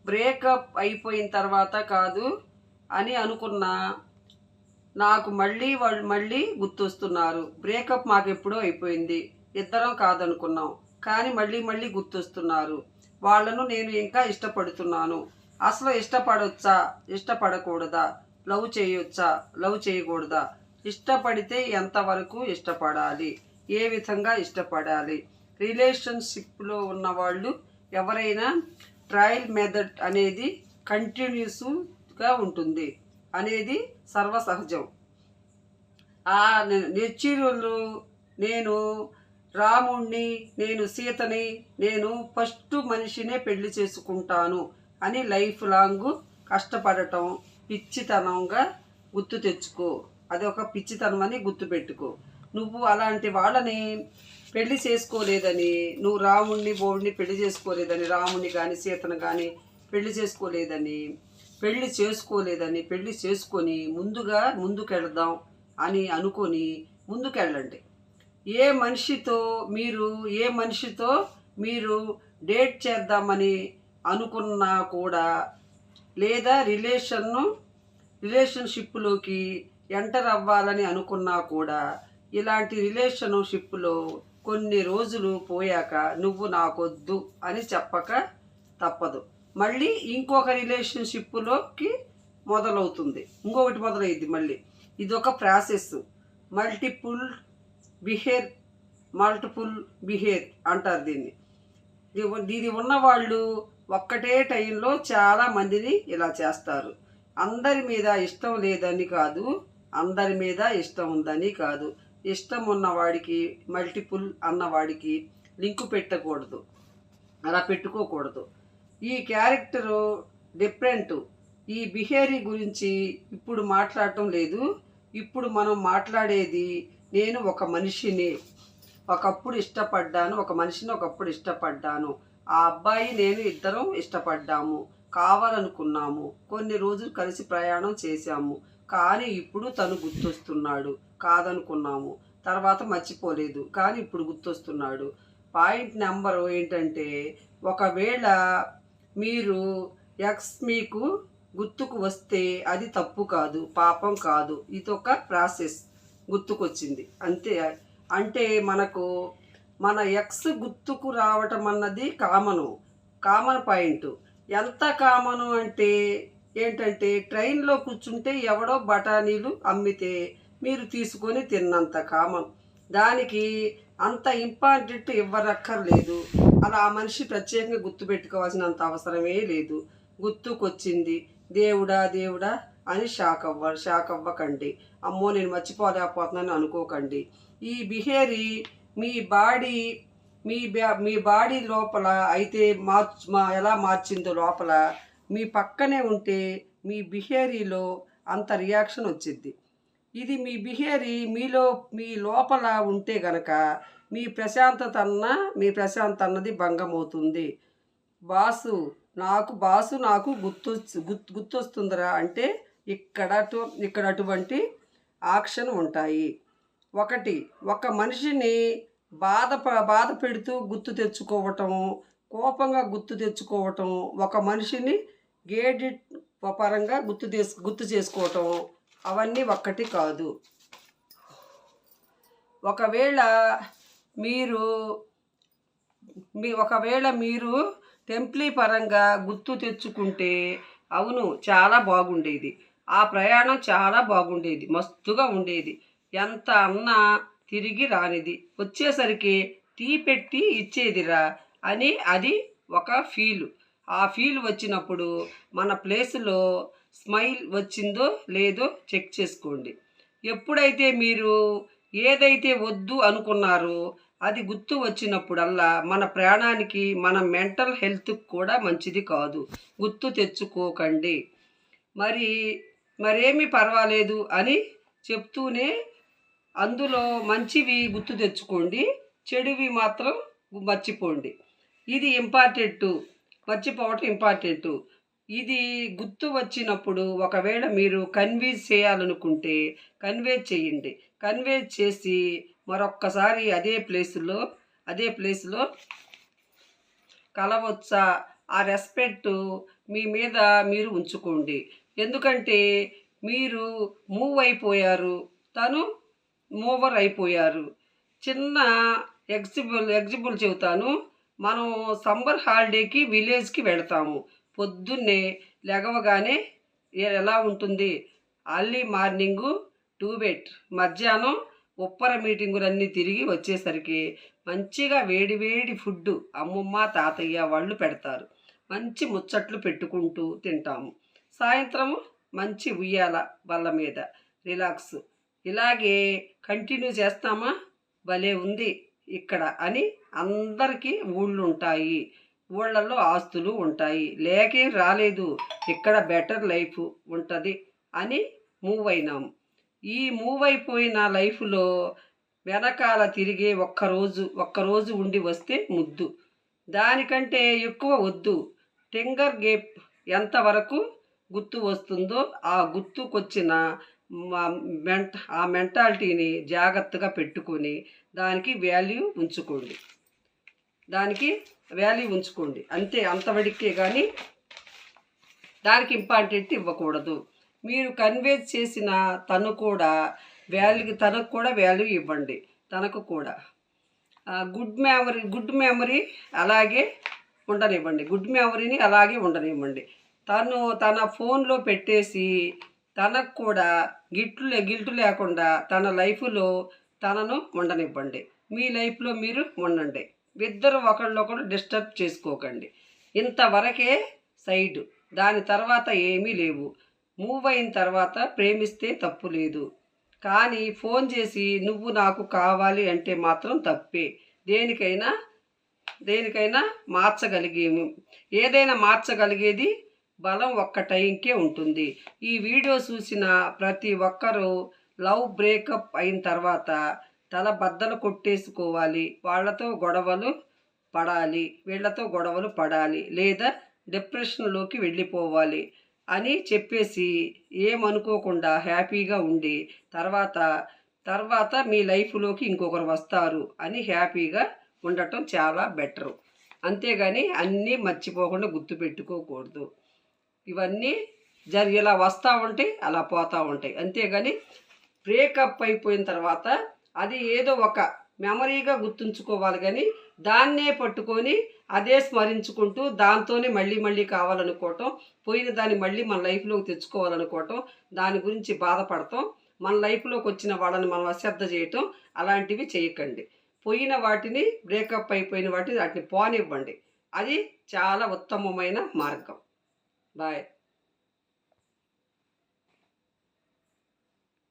Breakup అయిపోయిన తర్వాత కాదు అని అనుకున్నా, నాకు వాళ్ళు మళ్ళీ గుర్తొస్తున్నారు. బ్రేకప్ మాకెప్పుడో అయిపోయింది, ఇద్దరం కాదనుకున్నాం, కానీ మళ్ళీ గుర్తొస్తున్నారు. వాళ్ళను నేను ఇంకా ఇష్టపడుతున్నాను. అసలు ఇష్టపడొచ్చా, ఇష్టపడకూడదా, లవ్ చేయొచ్చా, లవ్ చేయకూడదా, ఇష్టపడితే ఎంతవరకు ఇష్టపడాలి, ఏ విధంగా ఇష్టపడాలి, రిలేషన్షిప్లో ఉన్నవాళ్ళు ఎవరైనా ట్రయల్ మెథడ్ అనేది కంటిన్యూస్గా ఉంటుంది అనేది సర్వసహజం. ఆ నెచ్యూరులు నేను రాముణ్ణి, నేను సీతని, నేను ఫస్ట్ మనిషినే పెళ్లి చేసుకుంటాను అని లైఫ్ లాంగ్ కష్టపడటం పిచ్చితనంగా గుర్తు తెచ్చుకో. అది ఒక పిచ్చితనం అని గుర్తుపెట్టుకో. నువ్వు అలాంటి వాళ్ళని పెళ్లి చేసుకోలేదని, నువ్వు రాముణ్ణి బోడిని పెళ్లి చేసుకోలేదని, రాముణ్ణి కానీ సీతను కానీ పెళ్లి చేసుకోలేదని, పెళ్లి చేసుకొని ముందుకెళ్దాం అని అనుకొని ముందుకెళ్ళండి. ఏ మనిషితో మీరు డేట్ చేద్దామని అనుకున్నా కూడా, లేదా రిలేషన్షిప్లోకి ఎంటర్ అవ్వాలని అనుకున్నా కూడా, ఇలాంటి రిలేషన్షిప్లో కొన్ని రోజులు పోయాక నువ్వు నాకొద్దు అని చెప్పక తప్పదు. మళ్ళీ ఇంకొక రిలేషన్షిప్లోకి ఇంకొకటి మొదలైద్ది. మళ్ళీ ఇదొక ప్రాసెస్. మల్టిపుల్ బిహేర్ అంటారు దీన్ని. ఇది ఉన్నవాళ్ళు ఒక్కటే టైంలో చాలా మందిని ఇలా చేస్తారు. అందరి మీద ఇష్టం లేదని కాదు, అందరి మీద ఇష్టం ఉందని కాదు. ఇష్టం ఉన్నవాడికి మల్టిపుల్ అన్నవాడికి లింకు పెట్టకూడదు, అలా పెట్టుకోకూడదు. ఈ క్యారెక్టరు డిఫరెంట్. ఈ బిహేవియర్ గురించి ఇప్పుడు మాట్లాడటం లేదు. ఇప్పుడు మనం మాట్లాడేది, నేను ఒక మనిషిని ఒకప్పుడు ఇష్టపడ్డాను, ఒక మనిషిని ఒకప్పుడు ఇష్టపడ్డాను. ఆ అబ్బాయి నేను ఇద్దరం ఇష్టపడ్డాము, కావాలనుకున్నాము, కొన్ని రోజులు కలిసి ప్రయాణం చేశాము. కానీ ఇప్పుడు తను గుర్తొస్తున్నాడు, కాదనుకున్నాము, తర్వాత మర్చిపోలేదు, కానీ ఇప్పుడు గుర్తొస్తున్నాడు. పాయింట్ నెంబర్ ఏంటంటే, ఒకవేళ మీరు మీకు గుర్తుకు వస్తే అది తప్పు కాదు, పాపం కాదు. ఇదొక ప్రాసెస్. గుర్తుకొచ్చింది అంతే. అంటే మన ఎక్స్ గుర్తుకు రావటం అన్నది కామన్ పాయింట్. ఎంత కామను అంటే ఏంటంటే, ట్రైన్లో కూర్చుంటే ఎవడో బఠానీలు అమ్మితే మీరు తీసుకొని తిన్నంత కామన్. దానికి అంత ఇంపార్టెంట్ ఇవ్వరక్కర్లేదు. అలా ఆ మనిషి ప్రత్యేకంగా గుర్తుపెట్టుకోవాల్సినంత అవసరమే లేదు. గుర్తుకొచ్చింది, దేవుడా అని షాక్ అవ్వకండి. అమ్మో నేను మర్చిపోలేకపోతున్నాను అనుకోకండి. ఈ బిహేవియర్ మీ బాడీ లోపల అయితే ఎలా మార్చిందో లోపల మీ పక్కనే ఉంటే మీ బిహేవియర్లో అంత రియాక్షన్ వచ్చింది. ఇది మీ బిహేవియర్ మీ లోపల ఉంటే గనక మీ ప్రశాంతత అన్నది భంగమవుతుంది. బాసు నాకు గుర్తొస్తుందిరా అంటే ఇక్కడ అటువంటి యాక్షన్ ఉంటాయి. ఒక మనిషిని బాధ పెడుతూ గుర్తు తెచ్చుకోవటం, కోపంగా గుర్తు తెచ్చుకోవటం, ఒక మనిషిని గేడి పరంగా గుర్తు చేసుకోవటం, అవన్నీ ఒక్కటి కాదు. ఒకవేళ మీరు టెంప్లీ పరంగా గుర్తు తెచ్చుకుంటే, అవును చాలా బాగుండేది, ఆ ప్రయాణం చాలా బాగుండేది, మస్తుగా ఉండేది, ఎంత అన్నా తిరిగి రానిది, వచ్చేసరికి టీ పెట్టి ఇచ్చేదిరా అని అది ఒక ఫీల్. ఆ ఫీల్ వచ్చినప్పుడు మన ప్లేస్లో స్మైల్ వచ్చిందో లేదో చెక్ చేసుకోండి. ఎప్పుడైతే మీరు ఏదైతే వద్దు అనుకున్నారో అది గుర్తు వచ్చినప్పుడల్లా మన ప్రాణానికి, మన మెంటల్ హెల్త్కి కూడా మంచిది కాదు. గుర్తు తెచ్చుకోకండి. మరేమీ పర్వాలేదు అని చెప్తూనే అందులో మంచివి గుర్తు తెచ్చుకోండి, చెడువి మాత్రం మర్చిపోండి. ఇది మర్చిపోవటం ఇంపార్టెంటు. ఇది గుర్తు వచ్చినప్పుడు ఒకవేళ మీరు కన్విన్స్ చేయాలనుకుంటే కన్విన్స్ చేయండి. కన్విన్స్ చేసి మరొక్కసారి అదే ప్లేస్లో కలవచ్చా ఆ రెస్పెక్ట్ మీ మీద మీరు ఉంచుకోండి. ఎందుకంటే మీరు మూవ్ అయిపోయారు, తను మూవర్ అయిపోయారు. చిన్న ఎగ్జిబుల్ చెబుతాను. మనం సమ్మర్ హాలిడేకి విలేజ్కి వెళతాము. పొద్దున్నే లెగవగానే ఎలా ఉంటుంది, అర్లీ మార్నింగు టూబెట్, మధ్యాహ్నం ఉప్పర మీటింగులన్నీ తిరిగి వచ్చేసరికి మంచిగా వేడి వేడి ఫుడ్డు అమ్మమ్మ తాతయ్య వాళ్ళు పెడతారు. మంచి ముచ్చట్లు పెట్టుకుంటూ తింటాము. సాయంత్రము మంచి ఉయ్యాల బల్ల మీద రిలాక్స్. ఇలాగే కంటిన్యూ చేస్తామా, భలే ఉంది ఇక్కడ అని అందరికీ ఊళ్ళు ఉంటాయి, ఊళ్ళల్లో ఆస్తులు ఉంటాయి, లేకేం రాలేదు, ఇక్కడ బెటర్ లైఫ్ ఉంటుంది అని మూవ్ అయినాము. ఈ మూవ్ అయిపోయిన లైఫ్లో వెనకాల తిరిగే ఒక్కరోజు ఉండి వస్తే ముద్దు, దానికంటే ఎక్కువ వద్దు. ఫింగర్ గేప్ ఎంతవరకు గుర్తు వస్తుందో ఆ గుర్తుకొచ్చిన ఆ మెంటాలిటీని జాగ్రత్తగా పెట్టుకొని దానికి వాల్యూ ఉంచుకోండి అంతే. అంతవడికే కానీ దానికి ఇంపార్టెంట్ ఇవ్వకూడదు. మీరు కన్వే చేసిన తనకు కూడా వాల్యూ ఇవ్వండి. తనకు కూడా గుడ్ మెమరీ అలాగే ఉండనివ్వండి. తన ఫోన్లో పెట్టేసి తనకు కూడా గిల్టు లేకుండా తన లైఫ్లో తనను ఉండనివ్వండి. మీ లైఫ్లో మీరు ఉండండి. ఇద్దరు ఒకళ్ళొకరు డిస్టర్బ్ చేసుకోకండి. ఇంతవరకే సైడ్, దాని తర్వాత ఏమీ లేవు. మూవ్ అయిన తర్వాత ప్రేమిస్తే తప్పు లేదు, కానీ ఫోన్ చేసి నువ్వు నాకు కావాలి అంటే మాత్రం తప్పే. దేనికైనా ఏదైనా మార్చగలిగేది బలం ఒక్క టైంకే ఉంటుంది. ఈ వీడియో చూసిన ప్రతి ఒక్కరూ లవ్ బ్రేకప్ అయిన తర్వాత తల బద్దలు కొట్టేసుకోవాలి, వీళ్ళతో గొడవలు పడాలి లేదా డిప్రెషన్లోకి వెళ్ళిపోవాలి అని చెప్పేసి ఏమనుకోకుండా హ్యాపీగా ఉండి తర్వాత మీ లైఫ్లోకి ఇంకొకరు వస్తారు అని హ్యాపీగా ఉండటం చాలా బెటరు. అంతేగాని అన్నీ మర్చిపోకుండా గుర్తుపెట్టుకోకూడదు. ఇవన్నీ ఇలా వస్తూ ఉంటాయి, అలా పోతూ ఉంటాయి. అంతేగాని బ్రేకప్ అయిపోయిన తర్వాత అది ఏదో ఒక మెమరీగా గుర్తుంచుకోవాలి, కానీ దాన్నే పట్టుకొని అదే స్మరించుకుంటూ దాంతోనే మళ్ళీ కావాలనుకోవటం, పోయిన దాన్ని మళ్ళీ మన లైఫ్లోకి తెచ్చుకోవాలనుకోవటం, దాని గురించి బాధపడటం, మన లైఫ్లోకి వచ్చిన వాళ్ళని మనం అశ్రద్ధ చేయటం, అలాంటివి చేయకండి. బ్రేకప్ అయిపోయిన వాటిని పోనివ్వండి. అది చాలా ఉత్తమమైన మార్గం. బాయ్.